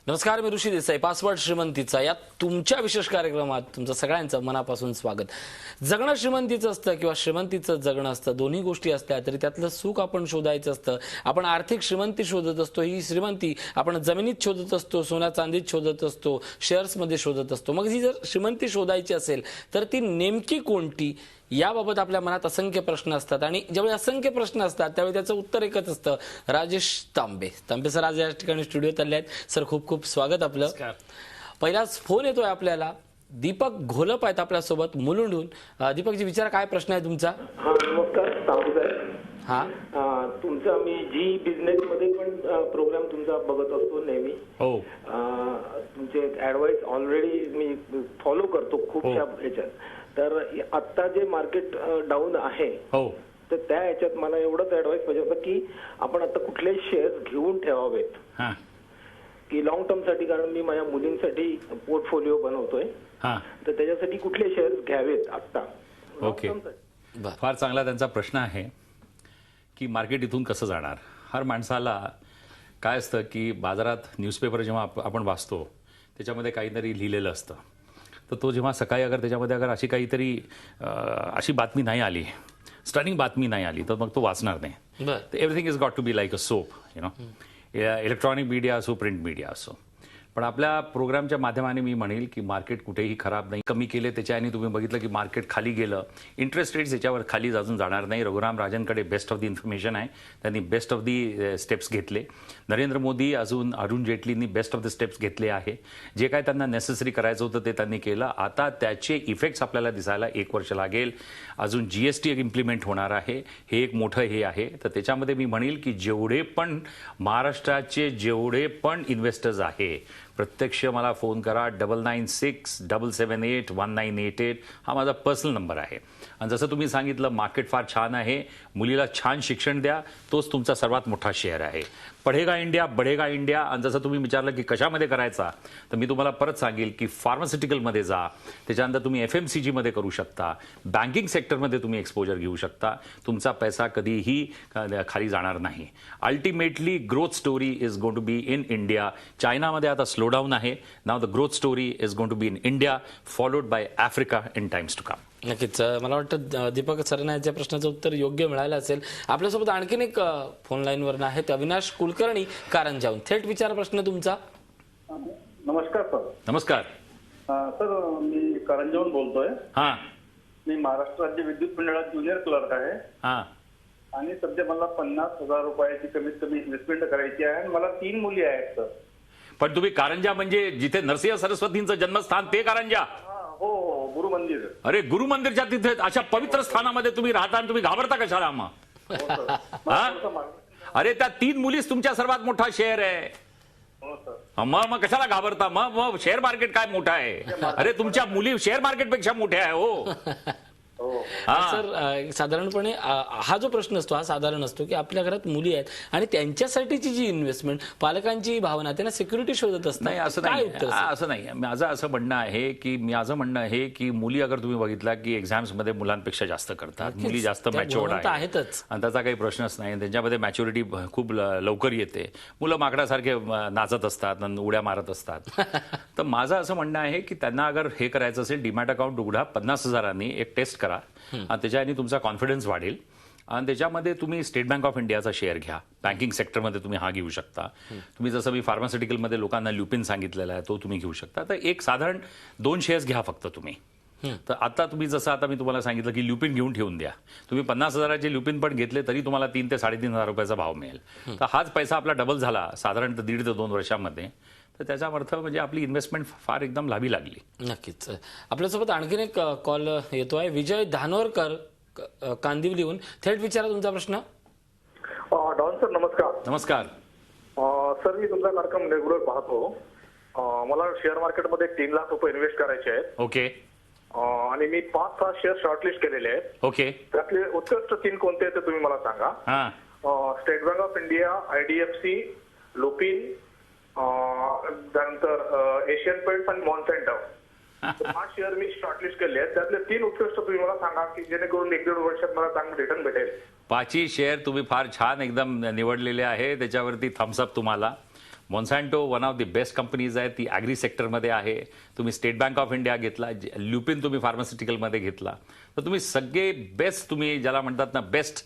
नमस्कार, मी ऋषी देसाई. पासवर्ड श्रीमंतीचा या तुमच्या विशेष कार्यक्रमात तुमचं सगळ्यांचं मनापासून स्वागत. जगणं श्रीमंतीचं असतं किंवा श्रीमंतीचं जगणं असतं, दोन्ही गोष्टी असल्या तरी त्यातलं सुख आपण शोधायचं असतं. आपण आर्थिक श्रीमंती शोधत असतो. ही श्रीमंती आपण जमिनीत शोधत असतो, सोन्या चांदीत शोधत असतो, शेअर्समध्ये शोधत असतो. मग ही जर श्रीमंती शोधायची असेल तर ती नेमकी कोणती, याबाबत आपल्या मनात असंख्य प्रश्न असतात. आणि ज्यावेळी असंख्य प्रश्न असतात त्यावेळी त्याचं उत्तर एकच असतं. राजेश तांबे सर आज या ठिकाणी स्टुडिओत आले आहेत. सर खूप खूप स्वागत आपलं. पहिलाच फोन येतोय आपल्याला. दीपक घोलप आहेत आपल्यासोबत मुलुंडहून. दीपकजी विचारा, काय प्रश्न आहे तुमचा? नमस्कार तांबे साहेब. तुमचा मी जी बिझनेस मध्ये पण प्रोग्राम तुमचा बघत असतो नेहमी. हो, तुमचे ऍडवाइस ऑलरेडी मी फॉलो करतो खूपशा ह्याच्यात. तर आता जे मार्केट डाऊन आहे हो, तर त्या ह्याच्यात मला एवढंच ऍडवाइस पाहिजे होतं की आपण आता कुठले शेअर्स घेऊन ठेवावेत की लॉंग टर्म साठी, कारण मी माझ्या मुलींसाठी पोर्टफोलिओ बनवतोय. तर त्याच्यासाठी कुठले शेअर्स घ्यावेत आता? ओके, फार चांगला त्यांचा प्रश्न आहे की मार्केट इथून कसं जाणार. हर माणसाला काय असतं की बाजारात न्यूजपेपर जेव्हा आपण वाचतो त्याच्यामध्ये काहीतरी लिहिलेलं असतं. तर तो जेव्हा सकाळी त्याच्यामध्ये अशी काहीतरी अशी बातमी नाही आली, स्टनिंग बातमी नाही आली, तर मग तो वाचणार नाही. तर everything is got to be like a soap, electronic media असो, प्रिंट मीडिया असो. पण आपल्या प्रोग्रामच्या माध्यमाने मी म्हणेल की मार्केट कुठेही खराब नाही. कमी केले त्याच्याने तुम्ही बघितलं की मार्केट खाली गेलं. इंटरेस्ट रेट्स याच्यावर खाली अजून जाणार नाही. रघुराम राजनकडे बेस्ट ऑफ द इन्फॉर्मेशन आहे, त्यांनी बेस्ट ऑफ दी स्टेप्स घेतले. नरेंद्र मोदी अरुण जेटलींनी बेस्ट ऑफ द स्टेप्स घेतले आहे. जे काय त्यांना नेसेसरी करायचं होतं ते त्यांनी केलं. आता त्याचे इफेक्ट्स आपल्याला दिसायला 1 वर्ष लागेल. अजून जीएसटी इम्प्लिमेंट होणार आहे. हे एक मोठं हे आहे. तर त्याच्यामध्ये मी म्हणेल की जेवढे पण महाराष्ट्राचे जेवढे पण इन्व्हेस्टर्स आहे, प्रत्यक्ष मला फोन करा. 9967781988 हा माझा पर्सनल नंबर आहे. आणि जसं तुम्ही सांगितलं, मार्केट फार छान आहे. मुलीला छान शिक्षण द्या, तोच तुमचा सर्वात मोठा शेअर आहे. पढेगा इंडिया बढेगा इंडिया. आणि जसं तुम्ही विचारलं की कशामध्ये करायचा, तर मी तुम्हाला परत सांगेल की फार्मास्युटिकलमध्ये जा. त्याच्यानंतर तुम्ही FMCG मध्ये करू शकता. बँकिंग सेक्टरमध्ये तुम्ही एक्सपोजर घेऊ शकता. तुमचा पैसा कधीही खाली जाणार नाही. Ultimately growth story is going to be in India. चायनामध्ये आता स्लोडाऊन आहे. Now the growth story is going to be in India, followed by Africa in times to come. नक्कीच. मला वाटतं दीपक सरांना याच्या प्रश्नाचं उत्तर योग्य मिळालं असेल. आपल्यासोबत आणखीन एक फोन लाईनवर आहेत अविनाश कुलकर्णी कारंजाहून. थेट विचारा प्रश्न तुमचा. नमस्कार सर. नमस्कार सर, मी कारंजाहून बोलतोय. मी महाराष्ट्र राज्य विद्युत मंडळात ज्युनियर क्लर्क आहे. आणि सध्या मला 50,000 रुपयाची कमीत कमी इन्व्हेस्टमेंट करायची आहे. आणि मला 3 मुली आहेत सर. पण तुम्ही कारंजा म्हणजे जिथे नरसिंह सरस्वतींचं जन्मस्थान ते कारंजा? हो, गुरु मंदिर. अरे, गुरु मंदिरच्या तिथे अशा पवित्र स्थानामध्ये तुम्ही राहता आणि तुम्ही घाबरता कशाला मग? अरे, त्या 3 मुलीच तुमच्या सर्वात मोठा शेअर आहे. मग कशाला घाबरता? मग शेअर मार्केट काय मोठा आहे? अरे, तुमच्या मुली शेअर मार्केटपेक्षा मोठ्या आहे. हो सर, साधारणपणे हा जो प्रश्न असतो हा साधारण असतो की आपल्या घरात मुली आहेत आणि त्यांच्यासाठीची जी इन्व्हेस्टमेंट, पालकांची भावना, त्यांना सिक्युरिटी शोधत असतात. नाही, असं नाही. माझं असं म्हणणं आहे की मुली अगर तुम्ही बघितला की एक्झाम्समध्ये मुलांपेक्षा जास्त करतात. मुली जास्त मॅच्युअर्ड आहेतच आणि त्याचा काही प्रश्नच नाही. त्यांच्यामध्ये मॅच्युरिटी खूप लवकर येते. मुलं माकडासारखे नाचत असतात, उड्या मारत असतात. तर माझं असं म्हणणं आहे की त्यांना अगर हे करायचं असेल, डीमॅट अकाउंट उघडा, 50,000 एक टेस्ट करा आणि त्याच्याने तुमचा कॉन्फिडन्स वाढेल. आणि त्याच्यामध्ये तुम्ही स्टेट बँक ऑफ इंडियाचा शेअर घ्या. बँकिंग सेक्टरमध्ये तुम्ही हा घेऊ शकता. तुम्ही जसं मी फार्मास्युटिकलमध्ये लोकांना ल्युपिन सांगितलेला आहे तो तुम्ही घेऊ शकता. तर एक साधारण 2 शेअर्स घ्या फक्त तुम्ही. तर आता तुम्ही जसं आता मी तुम्हाला सांगितलं की ल्युपिन घेऊन ठेवून द्या. तुम्ही 50,000चे ल्युपिन पण घेतले तरी तुम्हाला 3 ते 3,500 रुपयाचा भाव मिळेल. तर हाच पैसा आपला डबल झाला साधारणतः 1.5 ते 2 वर्षामध्ये. तर त्याचा अर्थ म्हणजे आपली इन्व्हेस्टमेंट फार एकदम लाभी लागली. नक्कीच. आपल्यासोबत आणखीन एक कॉल येतोय. विजय धानोरकर कांदिवलीहून. थेट विचारा तुमचा प्रश्न. डॉन सर, नमस्कार. नमस्कार सर, मी तुमचा कार्यक्रम रेग्युलर पाहतो. मला शेअर मार्केटमध्ये 3 लाख रुपये इन्व्हेस्ट करायचे आहेत. ओके. आणि मी 5-6 शेअर शॉर्टलिस्ट केलेले आहेत. ओके. त्यातले उत्कृष्ट 3 कोणते आहेत ते तुम्ही मला सांगा. State bank of India, IDFC, Lupin, त्यानंतर एशियन पेंट्स आणि मॉन्सेंटो. 5 शेअर मी शॉर्टलिस्ट केले आहेत. त्यातले 3 उत्कृष्ट तुम्ही मला सांगा की जेणेकरून 1-1.5 वर्षात मला चांगलं रिटर्न भेटेल. 5ही शेअर तुम्ही फार छान एकदम निवडलेले आहे. त्याच्यावरती थम्सअप तुम्हाला. Monsanto one of the best companies आहे, ती ॲग्री सेक्टरमध्ये आहे. तुम्ही स्टेट बँक ऑफ इंडिया घेतला, ल्युपिन तुम्ही फार्मास्युटिकलमध्ये घेतला, तर तुम्ही सगळे बेस्ट, तुम्ही ज्याला म्हणतात ना बेस्ट,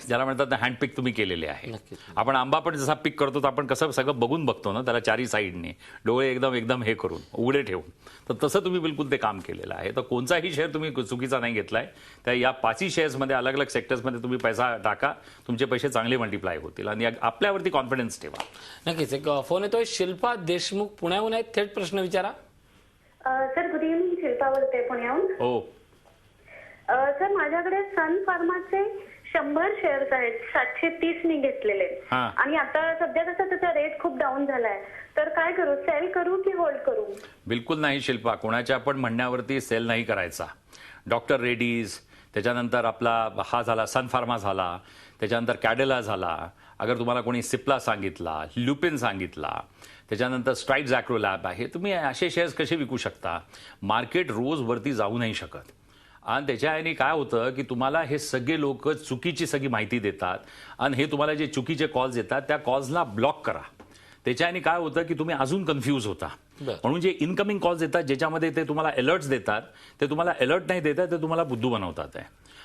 ज्याला म्हणतात ना हँडपिक तुम्ही केलेले आहे. आपण आंबा पण जसा पिक करतो तर आपण कसं सगळं बघून बघतो ना, त्याला चारी साईडने डोळे एकदम हे करून उघडे ठेवून, तर तसं तुम्ही बिलकुल ते काम केलेलं आहे. तर कोणताही शेअर तुम्ही चुकीचा नाही घेतलाय. त्या या 5 शेअर्समध्ये अलग अलग सेक्टर्समध्ये तुम्ही पैसा टाका, तुमचे पैसे चांगले मल्टिप्लाय होतील आणि आपल्यावरती कॉन्फिडन्स ठेवा. नक्कीच. एक फोन येतोय, शिल्पा देशमुख पुण्याहून आहेत, थेट प्रश्न विचारा. सर गुड इव्हनिंग, शिल्पा बोलते पुण्याहून. हो सर माझ्याकडे सन फार्माचे 100 शेअर्स आहेत, 730 मी घेतलेले, आणि आता सध्या कसं त्याचा रेट खूप डाऊन झालाय, तर काय करू, सेल करू की होल्ड करू? बिलकुल नाही शिल्पा, कोणाच्या पण म्हणण्यावरती सेल नाही करायचा. डॉक्टर रेड्डीज, त्याच्यानंतर आपला हा झाला सन फार्मा झाला, त्याच्यानंतर कॅडेला झाला, अगर तुम्हाला कोणी सिप्ला सांगितला, ल्युपिन सांगितला, त्याच्यानंतर स्ट्राइड्स ॲग्रो लॅब आहे, तुम्ही असे शेअर्स कसे विकू शकता? मार्केट रोज वरती जाऊ नाही शकत. आणि त्याच्याने काय होतं की तुम्हाला हे सगळे लोक चुकीची सगळी माहिती देतात आणि हे तुम्हाला जे चुकीचे कॉल्स येतात त्या कॉल्सला ब्लॉक करा. त्याच्याने काय होतं की तुम्ही अजून कन्फ्यूज होता. म्हणून जे इनकमिंग कॉल्स येतात ज्याच्यामध्ये ते तुम्हाला अलर्ट्स देतात, ते तुम्हाला अलर्ट नाही देतात, ते तुम्हाला बुद्धू बनवतात आहे.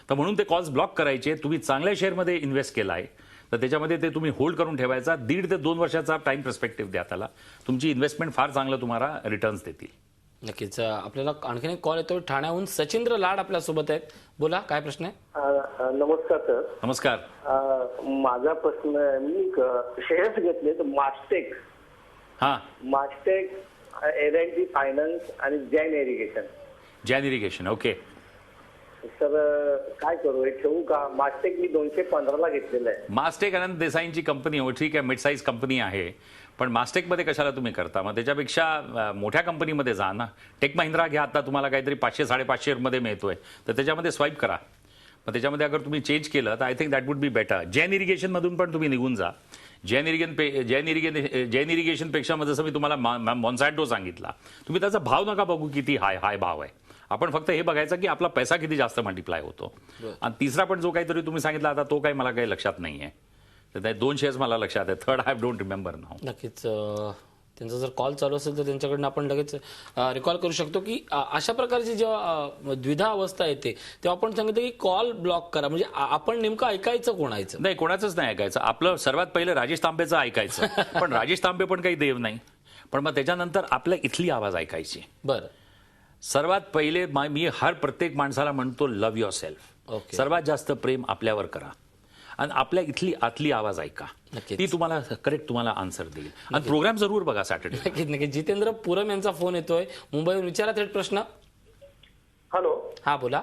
तर म्हणून ते कॉल्स ब्लॉक करायचे. तुम्ही चांगल्या शेअरमध्ये इन्व्हेस्ट केलाय तर त्याच्यामध्ये ते तुम्ही होल्ड करून ठेवायचा. 1.5 ते 2 वर्षाचा टाइम पर्स्पेक्टिव्ह द्या त्याला, तुमची इन्व्हेस्टमेंट फार चांगलं तुम्हाला रिटर्न्स देतील. नक्कीच. आपल्याला आणखीन एक कॉल येतोय, ठाण्याहून सचिंद्र लाड आपल्यासोबत आहेत. बोला, काय प्रश्न आहे? नमस्कार सर. नमस्कार. माझा प्रश्न, मी शेअर्स घेतले तर मास्टेक, L&T फायनान्स आणि जैन इरिगेशन. ओके सर, काय करू, हे ठेवू का? मास्टेक मी 215 घेतलेलं आहे. मास्टेक आनंद देसाईंची कंपनी हो, ठीक आहे, मिड साईज कंपनी आहे, पण मास्टेकमध्ये कशाला तुम्ही करता? मग त्याच्यापेक्षा मोठ्या कंपनीमध्ये जा ना. टेक महिंद्रा घ्या, आता तुम्हाला काहीतरी 500-550 मध्ये मिळतोय, तर त्याच्यामध्ये स्वाईप करा. मग त्याच्यामध्ये अगर तुम्ही चेंज केलं तर I think that would be better. Jain इरिगेशनमधून पण तुम्ही निघून जा. जैन इरिगेशनपेक्षा जसं मी तुम्हाला मॉन्सॅन्टो सांगितला, तुम्ही त्याचा भाव नका बघू किती हाय भाव आहे. आपण फक्त हे बघायचं की आपला पैसा किती जास्त मल्टिप्लाय होतो. आणि तिसरा पण जो काहीतरी तुम्ही सांगितला, आता तो काही मला काही लक्षात नाही आहे. तर 2 शेअर्स मला लक्षात आहे, थर्ड आय डोंट रिमेंबर नाव. नक्कीच. त्यांचा जर कॉल चालू असेल तर त्यांच्याकडनं आपण लगेच रिकॉल करू शकतो की अशा प्रकारची जेव्हा द्विधा अवस्था येते तेव्हा आपण सांगितलं की कॉल ब्लॉक करा. म्हणजे आपण नेमकं ऐकायचं कोणाचं? नाही, कोणाचंच नाही ऐकायचं. आपलं सर्वात पहिलं राजेश तांबेचं ऐकायचं. पण राजेश तांबे पण काही देव नाही. पण मग त्याच्यानंतर आपल्या इथली आवाज ऐकायची. बरं. सर्वात पहिले मी हर प्रत्येक माणसाला म्हणतो, लव्ह युअर सेल्फ. सर्वात जास्त प्रेम आपल्यावर करा आणि आपल्या इथली आतली आवाज ऐका. ती तुम्हाला करेक्ट तुम्हाला आन्सर देईल. आणि प्रोग्राम जरूर बघा सॅटर्डे. नक्कीच नक्कीच. जितेंद्र पुरम यांचा फोन येतोय मुंबईहून. विचारा थेट प्रश्न. हॅलो. हा बोला.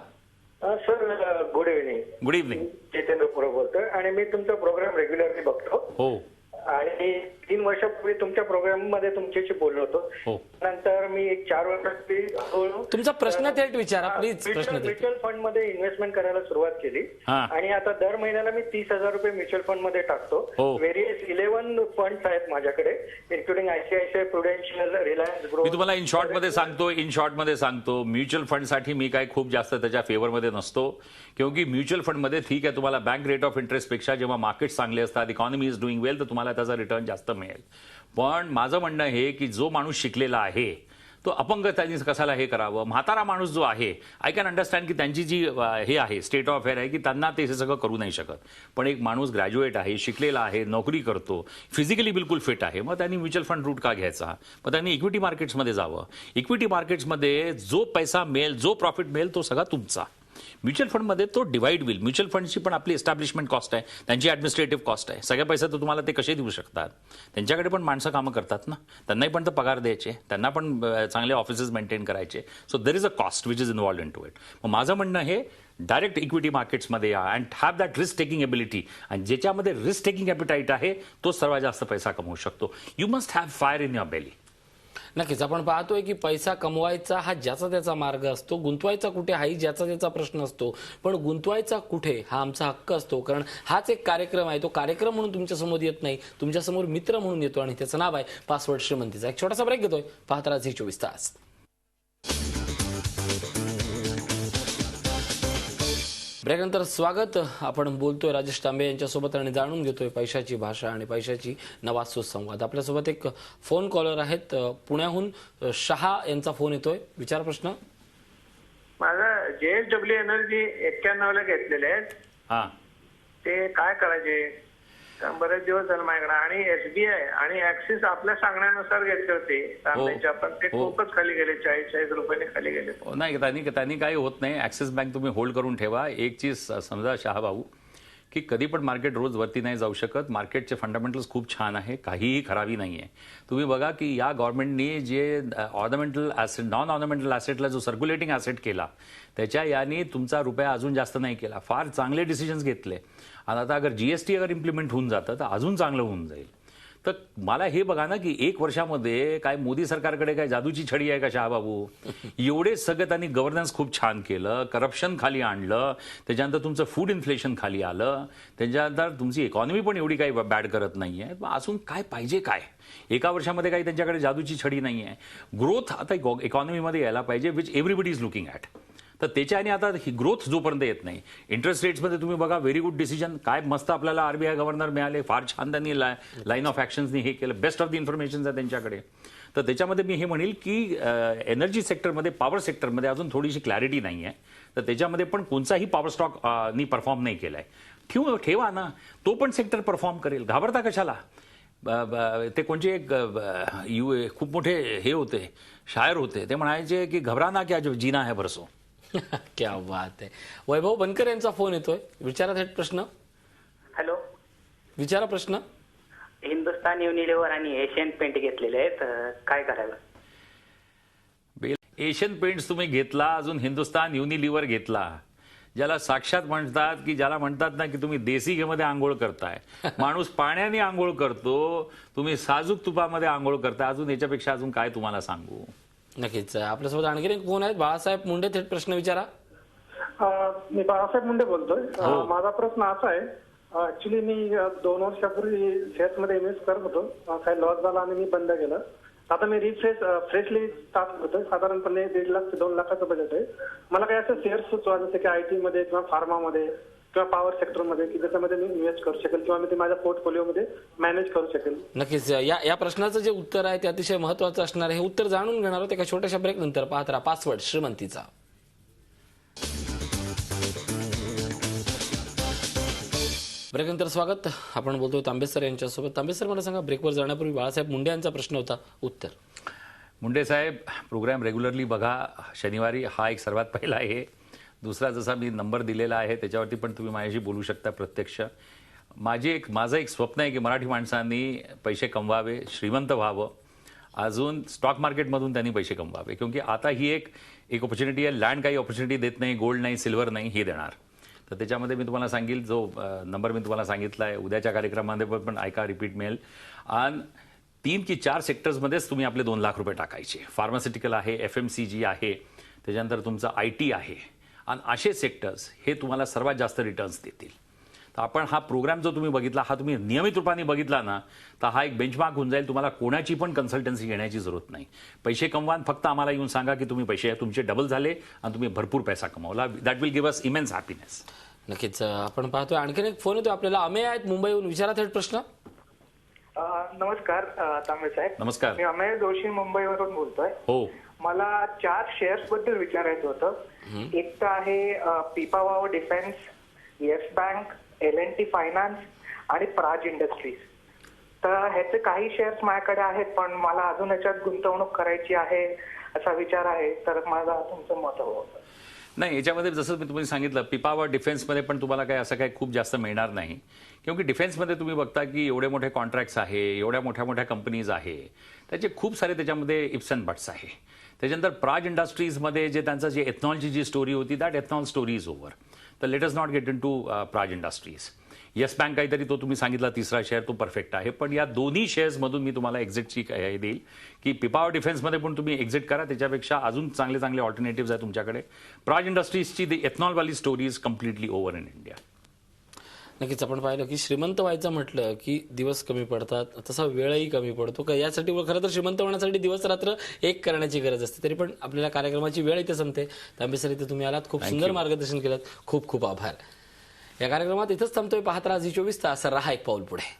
Sir good evening. Good evening. Jitendra Puram बोलतोय आणि मी तुमचा प्रोग्राम रेग्युलरली बघतो. हो. आणि 3 वर्षापूर्वी तुमच्या प्रोग्राम मध्ये तुमच्याशी बोललो होतो. नंतर मी 4 वर्षापूर्वी तुमचा प्रश्न थेट विचारा प्लीज. म्युच्युअल फंड मध्ये इन्व्हेस्टमेंट करायला सुरुवात केली आणि आता दर महिन्याला मी 30,000 रुपये म्युच्युअल फंड मध्ये टाकतो. व्हेरियस 11 फंड्स आहेत माझ्याकडे, including ICICI, Prudential, Reliance grow. मी तुम्हाला इन शॉर्ट मध्ये सांगतो, म्युच्युअल फंडसाठी मी काय खूप जास्त त्याच्या फेवरमध्ये नसतो. क्योंकि म्युच्युअल फंडमध्ये ठीक आहे, तुम्हाला बँक रेट ऑफ इंटरेस्ट पेक्षा जेव्हा मार्केट चांगले असतात, इकॉनॉमी इज डुईंग वेल, तर तुम्हाला त्याचा रिटर्न जास्त मिळेल. पण माझं म्हणणं हे की जो माणूस शिकलेला आहे तो अपंग त्यांनी कशाला हे करावं? म्हातारा माणूस जो आहे, आय कॅन अंडरस्टँड की त्यांची जी हे आहे स्टेट ऑफ अफेअर आहे की त्यांना ते हे सगळं करू नाही शकत. पण एक माणूस ग्रॅज्युएट आहे, शिकलेला आहे, नोकरी करतो, फिजिकली बिलकुल फिट आहे, मग त्यांनी म्युच्युअल फंड रूट का घ्यायचा? मग त्यांनी इक्विटी मार्केट्समध्ये जावं. इक्विटी मार्केट्समध्ये जो पैसा मिळेल, जो प्रॉफिट मिळेल, तो सगळा तुमचा. म्युच्युअल फंडमध्ये तो डिवाइड होईल. म्युच्युअल फंडची पण आपली एस्टॅब्लिशमेंट कॉस्ट आहे, त्यांची ॲडमिनिस्ट्रेटिव्ह कॉस्ट आहे. सगळे पैसे तर तुम्हाला ते कसे देऊ शकतात? त्यांच्याकडे पण माणसं कामं करतात ना, त्यांनाही पण तर पगार द्यायचे, त्यांना पण चांगले ऑफिसेस मेंटेन करायचे. So there is a cost which is involved in to it. मग माझं म्हणणं हे, डायरेक्ट इक्विटी मार्केट्समध्ये या and have that risk taking ability. आणि ज्याच्यामध्ये रिस्क टेकिंग ॲपिटाईट आहे तोच सर्वात जास्त पैसा कमवू शकतो. You must have fire in your belly. नक्कीच. आपण पाहतोय की पैसा कमवायचा हा ज्याचा त्याचा मार्ग असतो, गुंतवायचा कुठे हाही ज्याचा त्याचा प्रश्न असतो, पण गुंतवायचा कुठे हा आमचा हक्क असतो. कारण हाच एक कार्यक्रम आहे, तो कार्यक्रम म्हणून तुमच्या समोर येत नाही, तुमच्या समोर मित्र म्हणून येतो आणि त्याचं नाव आहे पासवर्ड श्रीमंतीचा. एक छोटासा ब्रेक घेतोय, पाहत राहा झी 24 तास. ब्रेकनंतर स्वागत. आपण बोलतोय राजेश तांबे यांच्यासोबत आणि जाणून घेतोय पैशाची भाषा आणि पैशाची नवा सुसंवाद. आपल्यासोबत एक फोन कॉलर आहेत. पुण्याहून शहा यांचा फोन येतोय. विचार प्रश्न. माझं JSW एनर्जी 91 ला घेतलेले आहेत. ते काय करायचे? बरेच दिवस झाले माझ्याकडे. आणि SBI आणि ऍक्सिस आपल्या सांगण्यानुसार घेतले होते तांब्याच्या, पण ते खूपच खाली गेले, 40-40 रुपयांनी खाली गेले. नाही, त्यांनी काही होत नाही. ऍक्सिस बँक तुम्ही होल्ड करून ठेवा. एक चीज समजा शहाभाऊ, की कधी पण मार्केट रोज वरती नाही जाऊ शकत. मार्केटचे फंडामेंटल्स खूप छान आहे, काहीही खराबी नाही आहे. तुम्ही बघा की या गव्हर्नमेंटनी जे ऑर्नामेंटल ॲसेट, नॉन ऑर्नामेंटल ॲसेटला जो सर्क्युलेटिंग ॲसेट केला, त्याच्या याने तुमचा रुपया अजून जास्त नाही केला. फार चांगले डिसिजन्स घेतले. आणि आता अगर GST अगर इम्प्लिमेंट होऊन जातं तर अजून चांगलं होऊन जाईल. तर मला हे बघा ना की 1 वर्षामध्ये काय मोदी सरकारकडे काय जादूची छडी आहे का शहाबाबू? एवढे सगळं त्यांनी गव्हर्नन्स खूप छान केलं, करप्शन खाली आणलं, त्याच्यानंतर तुमचं फूड इन्फ्लेशन खाली आलं, त्याच्यानंतर तुमची इकॉनॉमी पण एवढी काही बॅड करत नाही आहे. अजून काय पाहिजे काय? 1 वर्षामध्ये काही त्यांच्याकडे जादूची छडी नाही आहे. ग्रोथ आता इकॉनॉमीमध्ये यायला पाहिजे, which everybody is looking at. तर त्याच्याने आता ही ग्रोथ जोपर्यंत येत नाही, इंटरेस्ट रेट्समध्ये तुम्ही बघा, व्हेरी गुड डिसिजन. काय मस्त आपल्याला RBI गव्हर्नर मिळाले, फार छान त्यांनी लाईन ऑफ ॲक्शन्सनी हे केलं. बेस्ट ऑफ द इन्फॉर्मेशन आहे त्यांच्याकडे. तर त्याच्यामध्ये मी हे म्हणेल की एनर्जी सेक्टरमध्ये, पॉवर सेक्टरमध्ये अजून थोडीशी क्लॅरिटी नाही आहे. तर त्याच्यामध्ये पण कोणताही पॉवर स्टॉक नी परफॉर्म नाही केलाय. ठेवा ना, तो पण सेक्टर परफॉर्म करेल. घाबरता कशाला? ते कोणचे एक खूप मोठे हे होते, शायर होते, ते म्हणायचे की घबराना क्या जो जीना है बरसो. क्या बात आहे. वैभव बनकर यांचा फोन येतोय. विचारा थेट प्रश्न. हॅलो, विचारा प्रश्न. हिंदुस्तान युनिलिव्हर आणि एशियन पेंट घेतलेले आहेत, काय करायला? एशियन पेंट्स तुम्ही घेतला, अजून हिंदुस्तान युनिलिव्हर घेतला, ज्याला साक्षात म्हणतात की ज्याला म्हणतात ना की तुम्ही देसी घीमध्ये आंघोळ करताय. माणूस पाण्याने आंघोळ करतो, तुम्ही साजूक तुपामध्ये आंघोळ करताय. अजून याच्यापेक्षा अजून काय तुम्हाला सांगू? नक्कीच. आपल्यासोबत आणखी एक फोन आहेत. बाळासाहेब मुंडे, थेट प्रश्न विचारा. मी बाळासाहेब मुंडे बोलतोय. माझा प्रश्न असा आहे, ऍक्च्युली मी 2 वर्षापूर्वी शेअर्स मध्ये इन्व्हेस्ट करत होतो. काही लॉस झाला आणि मी बंद केलं. आता मी फ्रेशली स्टार्ट करतोय. साधारणपणे 1.5 लाख ते 2 लाखाचं बजेट आहे. मला काही असं शेअर्स सुचवा, जसं की IT मध्ये किंवा फार्मामध्ये किंवा पॉवर सेक्टरमध्ये, की ज्याच्यामध्ये मी इन्व्हेस्ट करू शकेल किंवा मी ते माझ्या पोर्टफोलिओमध्ये मॅनेज करू शकेल. नक्कीच. या प्रश्नाचं जे उत्तर आहे ते अतिशय महत्वाचं असणार आहे. हे उत्तर जाणून घेणार आहोत एका छोट्याशा ब्रेक नंतर. पाहत राहा पासवर्ड श्रीमंतीचा. ब्रेकनंतर स्वागत. आपण बोलतोय तांबे सर यांच्यासोबत. तांबे सर, मला सांगा, ब्रेकवर जाण्यापूर्वी बाळासाहेब मुंडे यांचा प्रश्न होता, उत्तर. मुंडे साहेब, प्रोग्राम रेग्युलरली बघा. शनिवारी हा एक सर्वात पहिला आहे. दुसरा जसा मी नंबर दिलेला आहे त्याच्यावरती पण तुम्ही माझ्याशी बोलू शकता प्रत्यक्ष. माझं एक स्वप्न आहे की मराठी माणसांनी पैसे कमवावे, श्रीमंत व्हावं, अजून स्टॉक मार्केटमधून त्यांनी पैसे कमवावे. क्योंकि आता ही एक ऑपॉर्च्युनिटी आहे. लँड काही ऑपॉर्च्युनिटी देत नाही, गोल्ड नाही, सिल्वर नाही, हे देणार. तर त्याच्यामध्ये मी तुम्हाला सांगेल, जो नंबर मी तुम्हाला सांगितला आहे, उद्याच्या कार्यक्रमामध्ये पण ऐका, रिपीट मिळेल. आणि 3 की 4 सेक्टर्समध्येच तुम्ही आपले 2 लाख रुपये टाकायचे. फार्मास्युटिकल आहे, FMCG आहे, त्याच्यानंतर तुमचं IT आहे, आणि असे सेक्टर्स हे तुम्हाला सर्वात जास्त रिटर्न्स देतील. तर आपण हा प्रोग्राम जो तुम्ही बघितला, हा तुम्ही नियमित रूपाने बघितला ना, तर हा एक बेंचमार्क होऊन जाईल. तुम्हाला कोणाची पण कन्सल्टन्सी घेण्याची जरूरत नाही. पैसे कमवान, फक्त आम्हाला येऊन सांगा की तुम्ही पैसे तुमचे डबल झाले आणि तुम्ही भरपूर पैसा कमावला. That will give us immense happiness. नक्कीच. आपण पाहतोय आणखीन एक फोन येतो आपल्याला. अमेय आहेत मुंबईहून. विचारा थेट प्रश्न. नमस्कार तांबे साहेब. नमस्कार. मी अमेय जोशी मुंबईवरून बोलतोय. हो. मला 4 शेअर्स बद्दल विचारायचं होतं. एक तर आहे Pipavav defence, yes bank, L&T finance आणि प्राज इंडस्ट्रीज. तर ह्याचे काही शेअर्स माझ्याकडे आहेत, पण मला अजून याच्यात गुंतवणूक करायची आहे असा विचार आहे. तर माझा तुमचं मत हवं होतं. नाही, याच्यामध्ये जसं मी तुम्हाला सांगितलं, पिपावर डिफेन्समध्ये पण तुम्हाला काही असं काही खूप जास्त मिळणार नाही. क्योंकि डिफेन्समध्ये तुम्ही बघता की एवढे मोठे कॉन्ट्रॅक्ट्स आहे, एवढ्या मोठ्या मोठ्या कंपनीज आहे, त्याचे खूप सारे त्याच्यामध्ये इप्स अँड बट्स आहे. त्याच्यानंतर प्राज इंडस्ट्रीजमध्ये जे त्यांचं जे एथनॉलची जी स्टोरी होती, that ethanol story is over. तर let us not get in to Praj industries. Yes bank काहीतरी तो तुम्ही सांगितला तिसरा शेअर, तो परफेक्ट आहे. पण या दोन्ही शेअर्समधून मी तुम्हाला एक्झिटची हे देईल की पिपावर डिफेन्समध्ये पण तुम्ही एक्झिट करा. त्याच्यापेक्षा अजून चांगले चांगले ऑल्टरनेटिव्ह आहे तुमच्याकडे. प्राज इंडस्ट्रीजची दी एथनॉलवाली story is completely over in India. नक्कीच आपण पाहिलं की श्रीमंत व्हायचं म्हटलं की दिवस कमी पडतात, तसा वेळही कमी पडतो. का यासाठी खरं तर श्रीमंत होण्यासाठी दिवस रात्र एक करण्याची गरज असते. तरी पण आपल्याला कार्यक्रमाची वेळ इथे संपते. तांबे सर, इथे तुम्ही आलात, खूप सुंदर मार्गदर्शन केलं, खूप खूप आभार. या कार्यक्रमात इथंच थांबतोय. पाहत राहा झी 24 तास. रहा एक पाऊल पुढे.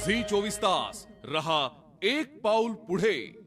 झी 24 तास रहा एक पाऊल पुढे.